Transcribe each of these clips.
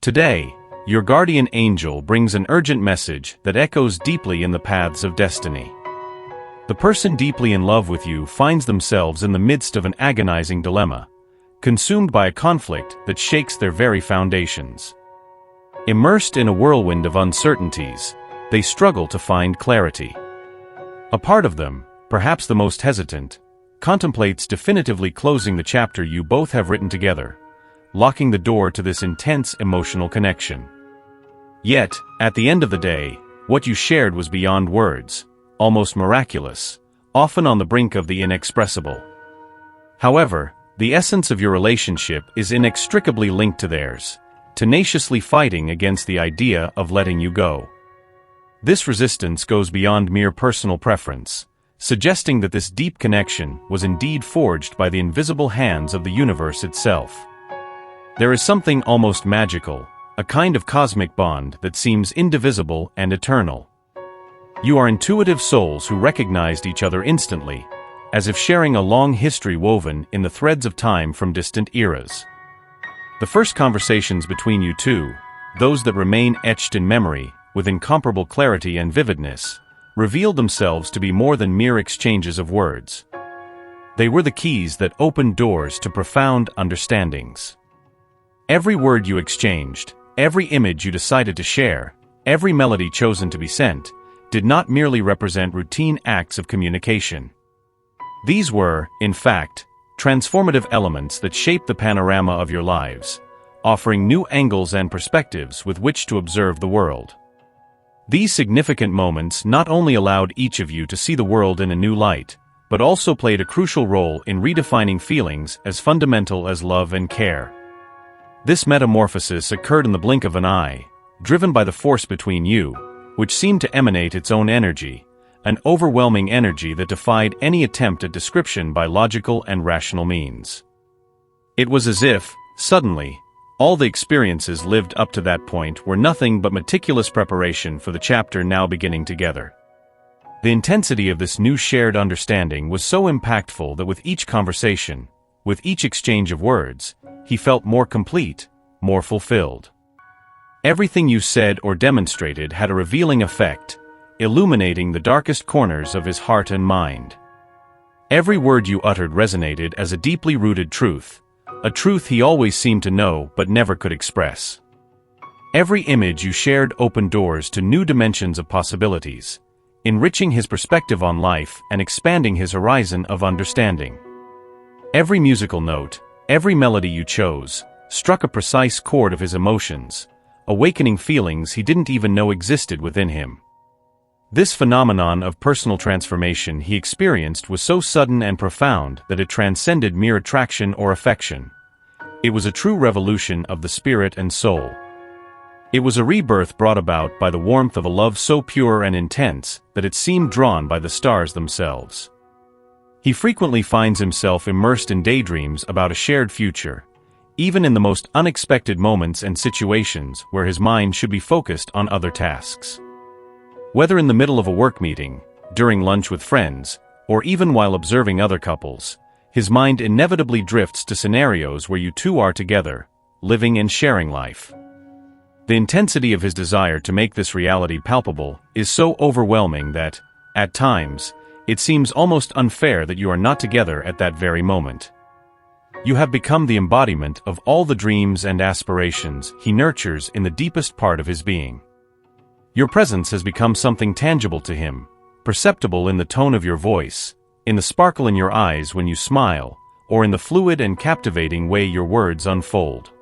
Today, your guardian angel brings an urgent message that echoes deeply in the paths of destiny. The person deeply in love with you finds themselves in the midst of an agonizing dilemma, consumed by a conflict that shakes their very foundations. Immersed in a whirlwind of uncertainties, they struggle to find clarity. A part of them, perhaps the most hesitant, contemplates definitively closing the chapter you both have written together, locking the door to this intense emotional connection. Yet, at the end of the day, what you shared was beyond words, almost miraculous, often on the brink of the inexpressible. However, the essence of your relationship is inextricably linked to theirs, tenaciously fighting against the idea of letting you go. This resistance goes beyond mere personal preference, suggesting that this deep connection was indeed forged by the invisible hands of the universe itself. There is something almost magical, a kind of cosmic bond that seems indivisible and eternal. You are intuitive souls who recognized each other instantly, as if sharing a long history woven in the threads of time from distant eras. The first conversations between you two, those that remain etched in memory, with incomparable clarity and vividness, revealed themselves to be more than mere exchanges of words. They were the keys that opened doors to profound understandings. Every word you exchanged, every image you decided to share, every melody chosen to be sent, did not merely represent routine acts of communication. These were, in fact, transformative elements that shaped the panorama of your lives, offering new angles and perspectives with which to observe the world. These significant moments not only allowed each of you to see the world in a new light, but also played a crucial role in redefining feelings as fundamental as love and care. This metamorphosis occurred in the blink of an eye, driven by the force between you, which seemed to emanate its own energy, an overwhelming energy that defied any attempt at description by logical and rational means. It was as if, suddenly, all the experiences lived up to that point were nothing but meticulous preparation for the chapter now beginning together. The intensity of this new shared understanding was so impactful that with each conversation, with each exchange of words, he felt more complete, more fulfilled. Everything you said or demonstrated had a revealing effect, illuminating the darkest corners of his heart and mind. Every word you uttered resonated as a deeply rooted truth, a truth he always seemed to know but never could express. Every image you shared opened doors to new dimensions of possibilities, enriching his perspective on life and expanding his horizon of understanding. Every musical note, every melody you chose, struck a precise chord of his emotions, awakening feelings he didn't even know existed within him. This phenomenon of personal transformation he experienced was so sudden and profound that it transcended mere attraction or affection. It was a true revolution of the spirit and soul. It was a rebirth brought about by the warmth of a love so pure and intense that it seemed drawn by the stars themselves. He frequently finds himself immersed in daydreams about a shared future, even in the most unexpected moments and situations where his mind should be focused on other tasks. Whether in the middle of a work meeting, during lunch with friends, or even while observing other couples, his mind inevitably drifts to scenarios where you two are together, living and sharing life. The intensity of his desire to make this reality palpable is so overwhelming that, at times, it seems almost unfair that you are not together at that very moment. You have become the embodiment of all the dreams and aspirations he nurtures in the deepest part of his being. Your presence has become something tangible to him, perceptible in the tone of your voice, in the sparkle in your eyes when you smile, or in the fluid and captivating way your words unfold.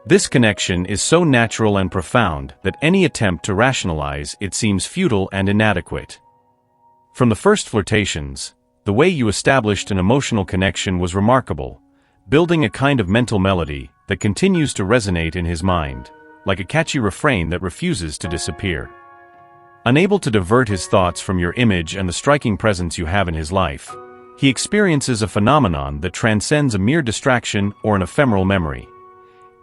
This connection is so natural and profound that any attempt to rationalize it seems futile and inadequate. From the first flirtations, the way you established an emotional connection was remarkable, building a kind of mental melody that continues to resonate in his mind, like a catchy refrain that refuses to disappear. Unable to divert his thoughts from your image and the striking presence you have in his life, he experiences a phenomenon that transcends a mere distraction or an ephemeral memory.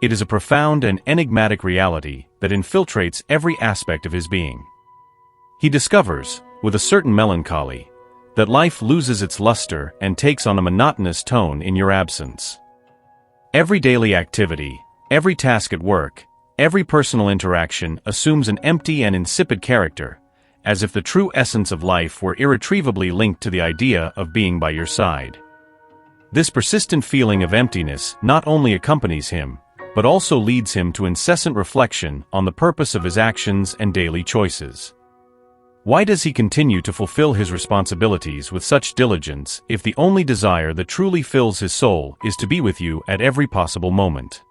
It is a profound and enigmatic reality that infiltrates every aspect of his being. He discovers, with a certain melancholy, that life loses its luster and takes on a monotonous tone in your absence. Every daily activity, every task at work, Every personal interaction assumes an empty and insipid character, as if the true essence of life were irretrievably linked to the idea of being by your side. This persistent feeling of emptiness not only accompanies him, but also leads him to incessant reflection on the purpose of his actions and daily choices. Why does he continue to fulfill his responsibilities with such diligence if the only desire that truly fills his soul is to be with you at every possible moment?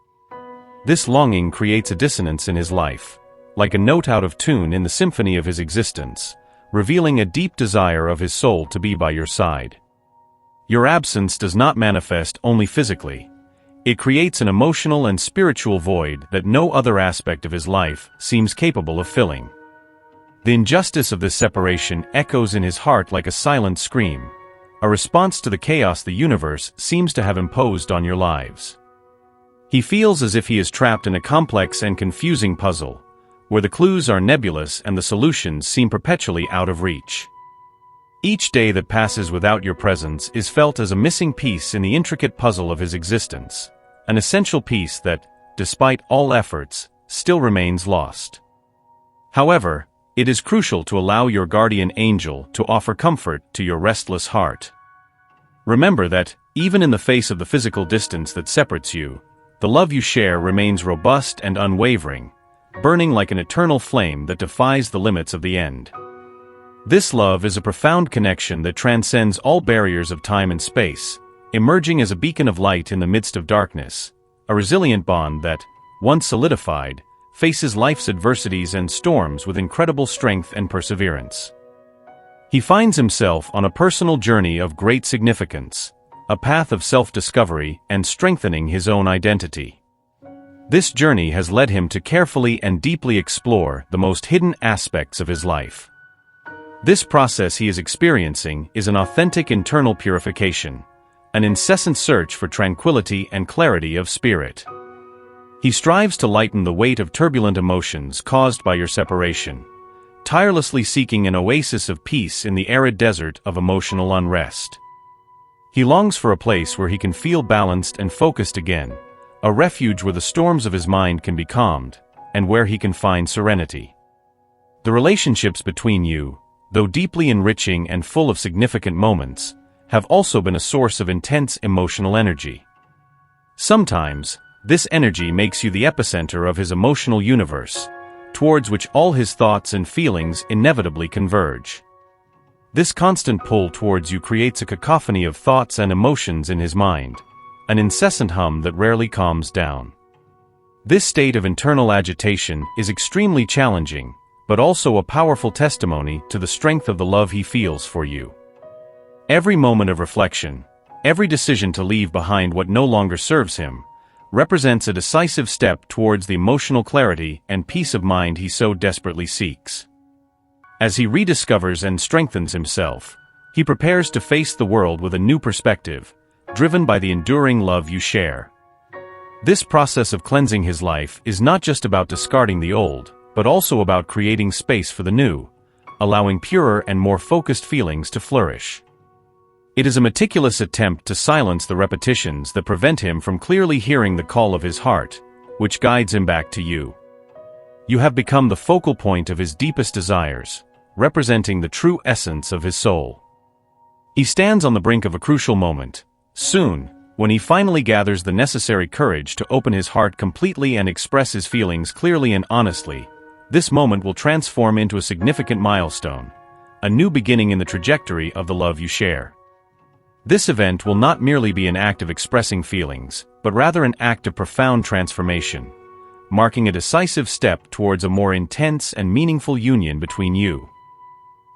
This longing creates a dissonance in his life, like a note out of tune in the symphony of his existence, revealing a deep desire of his soul to be by your side. Your absence does not manifest only physically. It creates an emotional and spiritual void that no other aspect of his life seems capable of filling. The injustice of this separation echoes in his heart like a silent scream, a response to the chaos the universe seems to have imposed on your lives. He feels as if he is trapped in a complex and confusing puzzle, where the clues are nebulous and the solutions seem perpetually out of reach. Each day that passes without your presence is felt as a missing piece in the intricate puzzle of his existence, an essential piece that, despite all efforts, still remains lost. However, it is crucial to allow your guardian angel to offer comfort to your restless heart. Remember that, even in the face of the physical distance that separates you, the love you share remains robust and unwavering, burning like an eternal flame that defies the limits of the end. This love is a profound connection that transcends all barriers of time and space, emerging as a beacon of light in the midst of darkness, a resilient bond that, once solidified, faces life's adversities and storms with incredible strength and perseverance. He finds himself on a personal journey of great significance, a path of self-discovery and strengthening his own identity. This journey has led him to carefully and deeply explore the most hidden aspects of his life. This process he is experiencing is an authentic internal purification, an incessant search for tranquility and clarity of spirit. He strives to lighten the weight of turbulent emotions caused by your separation, tirelessly seeking an oasis of peace in the arid desert of emotional unrest. He longs for a place where he can feel balanced and focused again, a refuge where the storms of his mind can be calmed, and where he can find serenity. The relationships between you, though deeply enriching and full of significant moments, have also been a source of intense emotional energy. Sometimes, this energy makes you the epicenter of his emotional universe, towards which all his thoughts and feelings inevitably converge. This constant pull towards you creates a cacophony of thoughts and emotions in his mind, an incessant hum that rarely calms down. This state of internal agitation is extremely challenging, but also a powerful testimony to the strength of the love he feels for you. Every moment of reflection, every decision to leave behind what no longer serves him, represents a decisive step towards the emotional clarity and peace of mind he so desperately seeks. As he rediscovers and strengthens himself, he prepares to face the world with a new perspective, driven by the enduring love you share. This process of cleansing his life is not just about discarding the old, but also about creating space for the new, allowing purer and more focused feelings to flourish. It is a meticulous attempt to silence the repetitions that prevent him from clearly hearing the call of his heart, which guides him back to you. You have become the focal point of his deepest desires, representing the true essence of his soul. He stands on the brink of a crucial moment. Soon, when he finally gathers the necessary courage to open his heart completely and express his feelings clearly and honestly, this moment will transform into a significant milestone, a new beginning in the trajectory of the love you share. This event will not merely be an act of expressing feelings, but rather an act of profound transformation, marking a decisive step towards a more intense and meaningful union between you.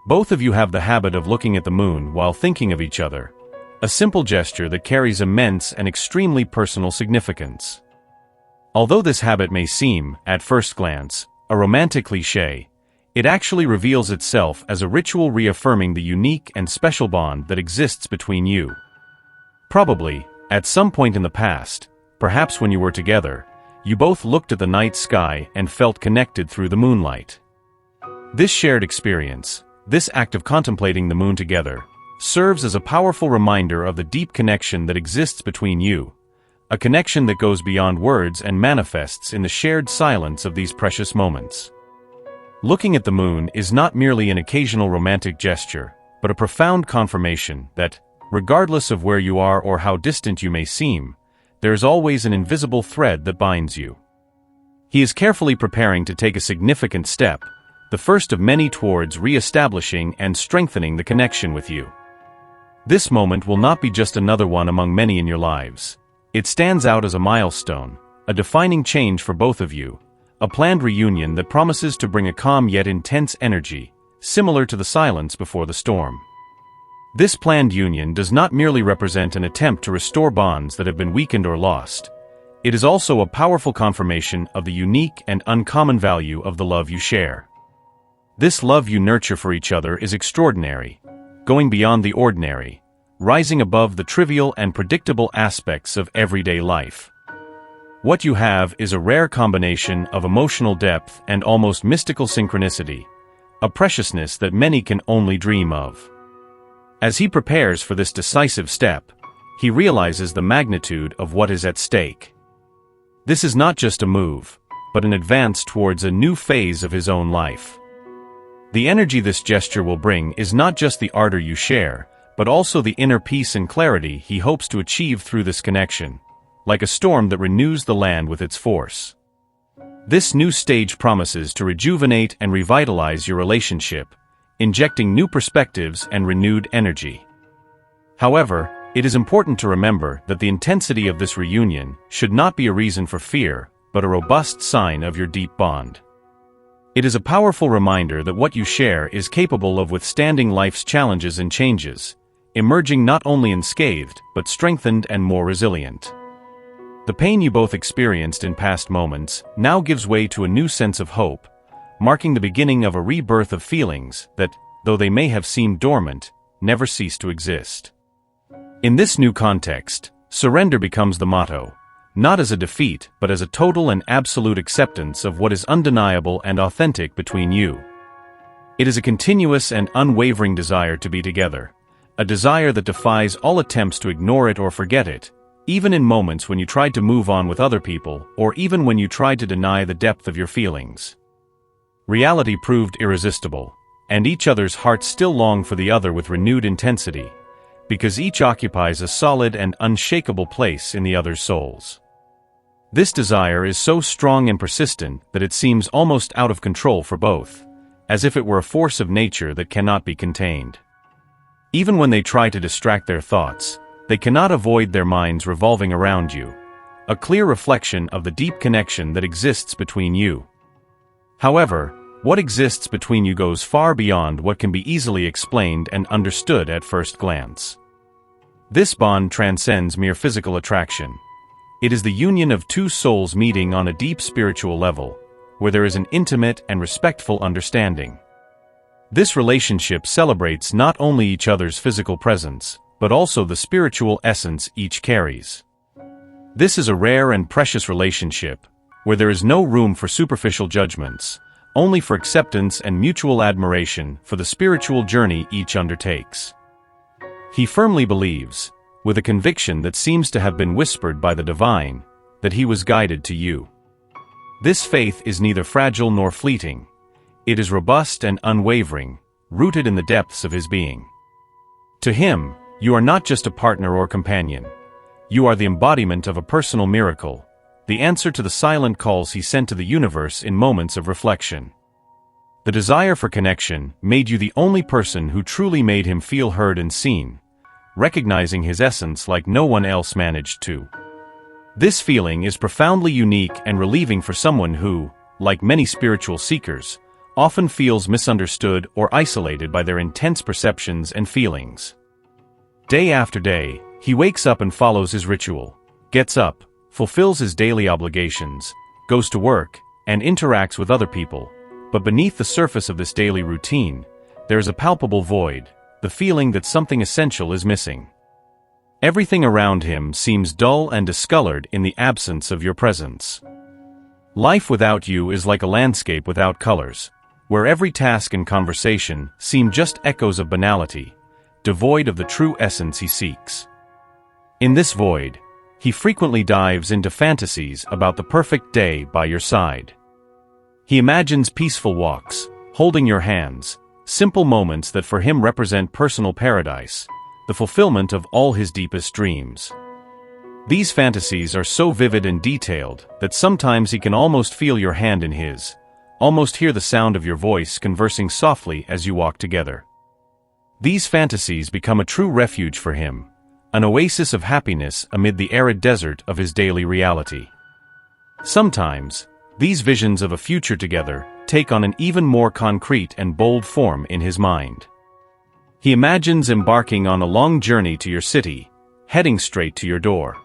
Both of you have the habit of looking at the moon while thinking of each other, a simple gesture that carries immense and extremely personal significance. Although this habit may seem, at first glance, a romantic cliché, it actually reveals itself as a ritual reaffirming the unique and special bond that exists between you. Probably, at some point in the past, perhaps when you were together, you both looked at the night sky and felt connected through the moonlight. This shared experience, this act of contemplating the moon together, serves as a powerful reminder of the deep connection that exists between you, a connection that goes beyond words and manifests in the shared silence of these precious moments. Looking at the moon is not merely an occasional romantic gesture, but a profound confirmation that, regardless of where you are or how distant you may seem, there is always an invisible thread that binds you. He is carefully preparing to take a significant step, the first of many towards re-establishing and strengthening the connection with you. This moment will not be just another one among many in your lives. It stands out as a milestone, a defining change for both of you, a planned reunion that promises to bring a calm yet intense energy, similar to the silence before the storm. This planned union does not merely represent an attempt to restore bonds that have been weakened or lost. It is also a powerful confirmation of the unique and uncommon value of the love you share. This love you nurture for each other is extraordinary, going beyond the ordinary, rising above the trivial and predictable aspects of everyday life. What you have is a rare combination of emotional depth and almost mystical synchronicity, a preciousness that many can only dream of. As he prepares for this decisive step, he realizes the magnitude of what is at stake. This is not just a move, but an advance towards a new phase of his own life. The energy this gesture will bring is not just the ardor you share, but also the inner peace and clarity he hopes to achieve through this connection, like a storm that renews the land with its force. This new stage promises to rejuvenate and revitalize your relationship, injecting new perspectives and renewed energy. However, it is important to remember that the intensity of this reunion should not be a reason for fear, but a robust sign of your deep bond. It is a powerful reminder that what you share is capable of withstanding life's challenges and changes, emerging not only unscathed, but strengthened and more resilient. The pain you both experienced in past moments now gives way to a new sense of hope, marking the beginning of a rebirth of feelings that, though they may have seemed dormant, never cease to exist. In this new context, surrender becomes the motto, not as a defeat but as a total and absolute acceptance of what is undeniable and authentic between you. It is a continuous and unwavering desire to be together, a desire that defies all attempts to ignore it or forget it, even in moments when you tried to move on with other people or even when you tried to deny the depth of your feelings. Reality proved irresistible, and each other's hearts still long for the other with renewed intensity, because each occupies a solid and unshakable place in the other's souls. This desire is so strong and persistent that it seems almost out of control for both, as if it were a force of nature that cannot be contained. Even when they try to distract their thoughts, they cannot avoid their minds revolving around you, a clear reflection of the deep connection that exists between you. However, what exists between you goes far beyond what can be easily explained and understood at first glance. This bond transcends mere physical attraction. It is the union of two souls meeting on a deep spiritual level, where there is an intimate and respectful understanding. This relationship celebrates not only each other's physical presence, but also the spiritual essence each carries. This is a rare and precious relationship, where there is no room for superficial judgments, only for acceptance and mutual admiration for the spiritual journey each undertakes. He firmly believes, with a conviction that seems to have been whispered by the divine, that he was guided to you. This faith is neither fragile nor fleeting. It is robust and unwavering, rooted in the depths of his being. To him, you are not just a partner or companion. You are the embodiment of a personal miracle, the answer to the silent calls he sent to the universe in moments of reflection. The desire for connection made you the only person who truly made him feel heard and seen, recognizing his essence like no one else managed to. This feeling is profoundly unique and relieving for someone who, like many spiritual seekers, often feels misunderstood or isolated by their intense perceptions and feelings. Day after day, he wakes up and follows his ritual, gets up, fulfills his daily obligations, goes to work, and interacts with other people, but beneath the surface of this daily routine, there is a palpable void, the feeling that something essential is missing. Everything around him seems dull and discolored in the absence of your presence. Life without you is like a landscape without colors, where every task and conversation seem just echoes of banality, devoid of the true essence he seeks. In this void, he frequently dives into fantasies about the perfect day by your side. He imagines peaceful walks, holding your hands, simple moments that for him represent personal paradise, the fulfillment of all his deepest dreams. These fantasies are so vivid and detailed that sometimes he can almost feel your hand in his, almost hear the sound of your voice conversing softly as you walk together. These fantasies become a true refuge for him, an oasis of happiness amid the arid desert of his daily reality. Sometimes, these visions of a future together take on an even more concrete and bold form in his mind. He imagines embarking on a long journey to your city, heading straight to your door.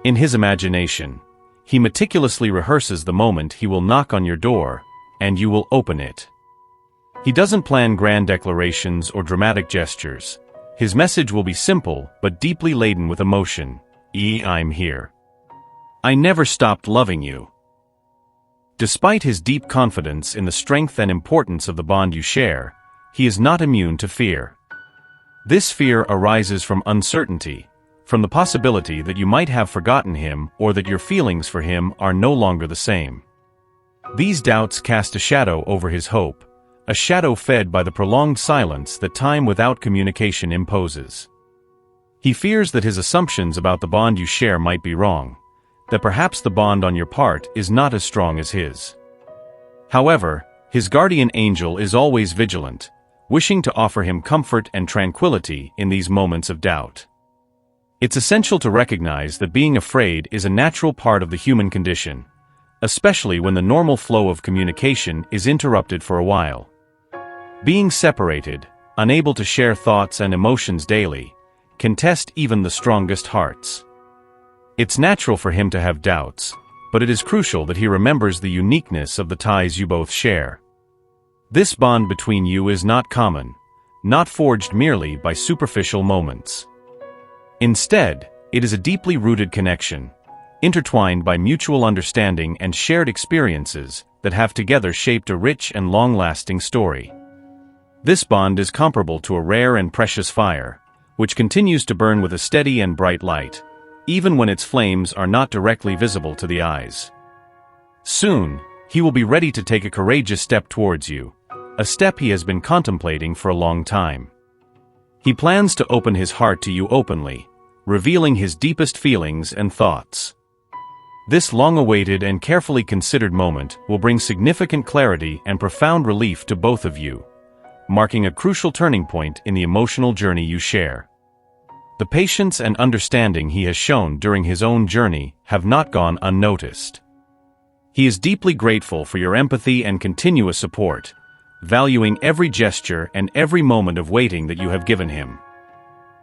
In his imagination, he meticulously rehearses the moment he will knock on your door, and you will open it. He doesn't plan grand declarations or dramatic gestures. His message will be simple but deeply laden with emotion. I'm here. I never stopped loving you. Despite his deep confidence in the strength and importance of the bond you share, he is not immune to fear. This fear arises from uncertainty, from the possibility that you might have forgotten him or that your feelings for him are no longer the same. These doubts cast a shadow over his hope, a shadow fed by the prolonged silence that time without communication imposes. He fears that his assumptions about the bond you share might be wrong, that perhaps the bond on your part is not as strong as his. However, his guardian angel is always vigilant, wishing to offer him comfort and tranquility in these moments of doubt. It's essential to recognize that being afraid is a natural part of the human condition, especially when the normal flow of communication is interrupted for a while. Being separated, unable to share thoughts and emotions daily, can test even the strongest hearts. It's natural for him to have doubts, but it is crucial that he remembers the uniqueness of the ties you both share. This bond between you is not common, not forged merely by superficial moments. Instead, it is a deeply rooted connection, intertwined by mutual understanding and shared experiences that have together shaped a rich and long-lasting story. This bond is comparable to a rare and precious fire, which continues to burn with a steady and bright light, even when its flames are not directly visible to the eyes. Soon, he will be ready to take a courageous step towards you, a step he has been contemplating for a long time. He plans to open his heart to you openly, revealing his deepest feelings and thoughts. This long-awaited and carefully considered moment will bring significant clarity and profound relief to both of you, marking a crucial turning point in the emotional journey you share. The patience and understanding he has shown during his own journey have not gone unnoticed. He is deeply grateful for your empathy and continuous support, valuing every gesture and every moment of waiting that you have given him.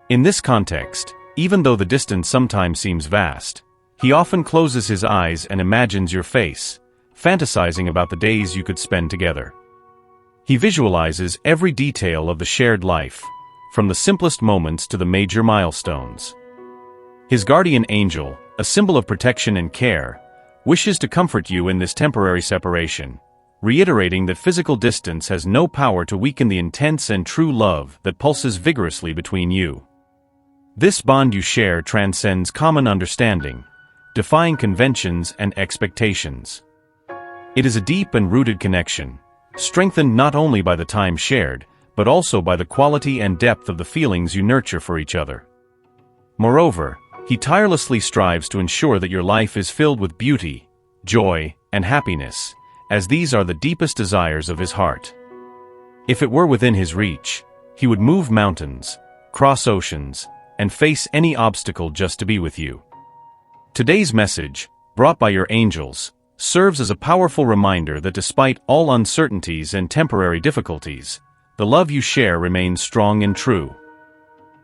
In this context, even though the distance sometimes seems vast, he often closes his eyes and imagines your face, fantasizing about the days you could spend together. He visualizes every detail of the shared life, from the simplest moments to the major milestones. His guardian angel, a symbol of protection and care, wishes to comfort you in this temporary separation, reiterating that physical distance has no power to weaken the intense and true love that pulses vigorously between you. This bond you share transcends common understanding, defying conventions and expectations. It is a deep and rooted connection, strengthened not only by the time shared, but also by the quality and depth of the feelings you nurture for each other. Moreover, he tirelessly strives to ensure that your life is filled with beauty, joy, and happiness, as these are the deepest desires of his heart. If it were within his reach, he would move mountains, cross oceans, and face any obstacle just to be with you. Today's message, brought by your angels, serves as a powerful reminder that despite all uncertainties and temporary difficulties, the love you share remains strong and true.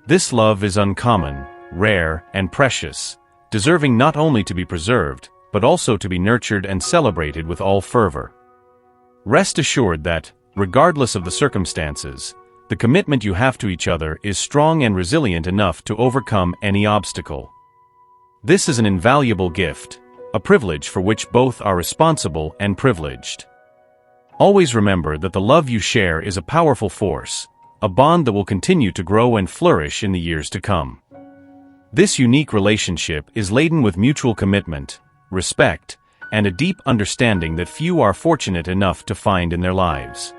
This love is uncommon, rare, and precious, deserving not only to be preserved, but also to be nurtured and celebrated with all fervor. Rest assured that, regardless of the circumstances, the commitment you have to each other is strong and resilient enough to overcome any obstacle. This is an invaluable gift, a privilege for which both are responsible and privileged. Always remember that the love you share is a powerful force, a bond that will continue to grow and flourish in the years to come. This unique relationship is laden with mutual commitment, respect, and a deep understanding that few are fortunate enough to find in their lives.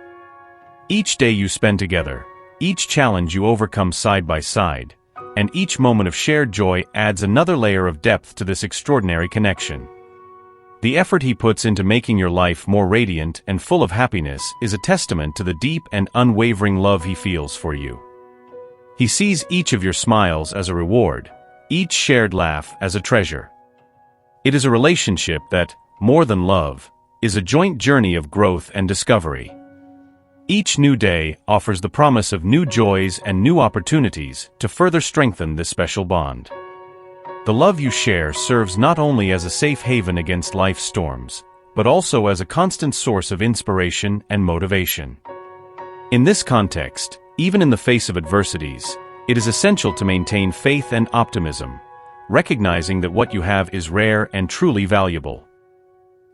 Each day you spend together, each challenge you overcome side by side, and each moment of shared joy adds another layer of depth to this extraordinary connection. The effort he puts into making your life more radiant and full of happiness is a testament to the deep and unwavering love he feels for you. He sees each of your smiles as a reward, each shared laugh as a treasure. It is a relationship that, more than love, is a joint journey of growth and discovery. Each new day offers the promise of new joys and new opportunities to further strengthen this special bond. The love you share serves not only as a safe haven against life's storms, but also as a constant source of inspiration and motivation. In this context, even in the face of adversities, it is essential to maintain faith and optimism, recognizing that what you have is rare and truly valuable.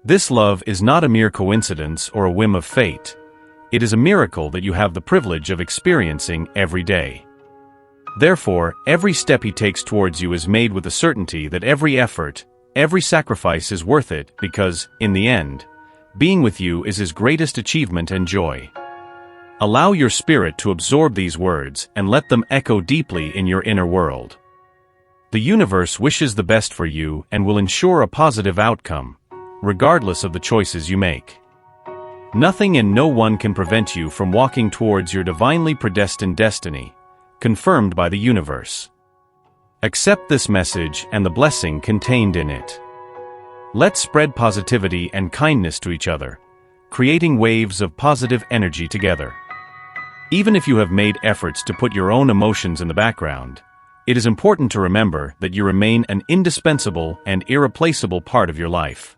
This love is not a mere coincidence or a whim of fate. It is a miracle that you have the privilege of experiencing every day. Therefore, every step he takes towards you is made with the certainty that every effort, every sacrifice is worth it because, in the end, being with you is his greatest achievement and joy. Allow your spirit to absorb these words and let them echo deeply in your inner world. The universe wishes the best for you and will ensure a positive outcome, regardless of the choices you make. Nothing and no one can prevent you from walking towards your divinely predestined destiny, confirmed by the universe. Accept this message and the blessing contained in it. Let's spread positivity and kindness to each other, creating waves of positive energy together. Even if you have made efforts to put your own emotions in the background, it is important to remember that you remain an indispensable and irreplaceable part of your life.